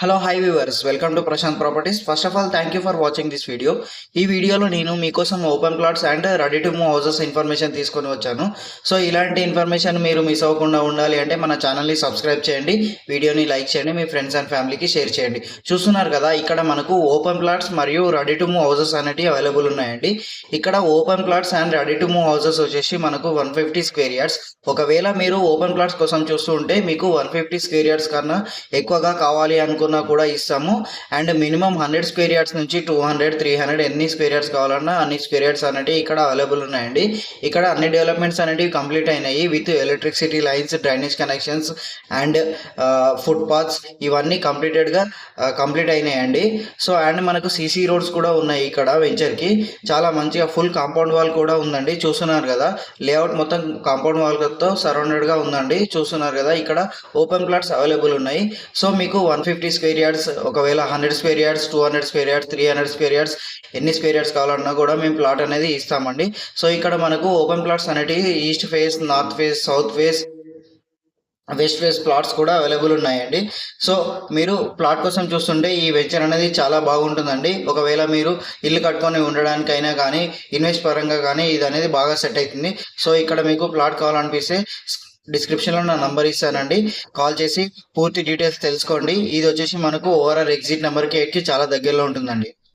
Hello hi viewers, welcome to Prashanth properties. First of all thank you for watching this video. ఈ వీడియోలో నేను మీకోసం open plots and ready to move houses information తీసుకొని వచ్చాను. So ఇలాంటి information మీరు miss అవ్వకుండా ఉండాలి అంటే మన ఛానల్ని సబ్స్క్రైబ్ చేయండి, వీడియోని లైక్ చేయండి, మీ ఫ్రెండ్స్ అండ్ ఫ్యామిలీకి షేర్ చేయండి. చూస్తున్నారు కదా, ఇక్కడ మనకు ఓపెన్ ప్లాట్స్ మరియు రెడీ టు మూవ్ హౌసెస్ అనేవి అవైలబుల్ ఉన్నాయండి. ఇక్కడ open plots and ready to move houses వచ్చేసి మనకు 150 స్క్వేర్ యార్డ్స్. ఒకవేళ మీరు ఓపెన్ ప్లాట్స్ కోసం చూస్తూ ఉంటే మీకు 150 స్క్వేర్ యార్డ్స్ కన్నా ఎక్కువగా కావాలి అనుకున్నా కూడా ఇస్తాము. అండ్ మినిమం 100 స్క్వేర్ యార్డ్స్ నుంచి 200, 300 ఎన్ని స్క్వేర్ యార్డ్స్ కావాలన్నా అన్ని స్క్వేర్ యార్డ్స్ అనేవి ఇక్కడ అవైలబుల్ ఉన్నాయండి. ఇక్కడ అన్ని డెవలప్మెంట్స్ అనేవి కంప్లీట్ అయినాయి with electricity lines, drainage connections and foot paths ఇవన్నీ కంప్లీట్ అయినాయండి. సో అండ్ మనకు సీసీ రోడ్స్ కూడా ఉన్నాయి ఇక్కడ వెంచర్కి. చాలా మంచిగా ఫుల్ కాంపౌండ్ వాల్ కూడా ఉందండి. చూస్తున్నారు కదా, లేఅవుట్ మొత్తం కాంపౌండ్ వాల్తో సరౌండెడ్గా ఉందండి. చూస్తున్నారు కదా, ఇక్కడ ఓపెన్ ప్లాట్స్ అవైలబుల్ ఉన్నాయి. సో మీకు 150 స్క్వేర్ యార్డ్స్, ఒకవేళ 100 square yards, 200 square yards, 300 square yards ఎన్ని స్క్వేర్ యార్డ్స్ కావాలన్నా కూడా మేము ప్లాట్ అనేది ఇస్తామండి. సో ఇక్కడ మనకు ఓపెన్ ప్లాట్స్ అనేటివి east face, north face, south face, west face plots కూడా అవైలబుల్ ఉన్నాయండి. సో మీరు ప్లాట్ కోసం చూస్తుంటే ఈ వెంచర్ అనేది చాలా బాగుంటుందండి. ఒకవేళ మీరు ఇల్లు కట్టుకొని ఉండడానికైనా కానీ ఇన్వెస్ట్ పరంగా కానీ ఇది అనేది బాగా సెట్ అవుతుంది. సో ఇక్కడ మీకు ప్లాట్ కావాలనిపిస్తే డిస్క్రిప్షన్లో నా నంబర్ ఇస్తానండి, కాల్ చేసి పూర్తి డీటెయిల్స్ తెలుసుకోండి. ఇది వచ్చేసి మనకు ఓఆర్ఆర్ ఎగ్జిట్ నెంబర్కి 8కి చాలా దగ్గరలో ఉంటుందండి.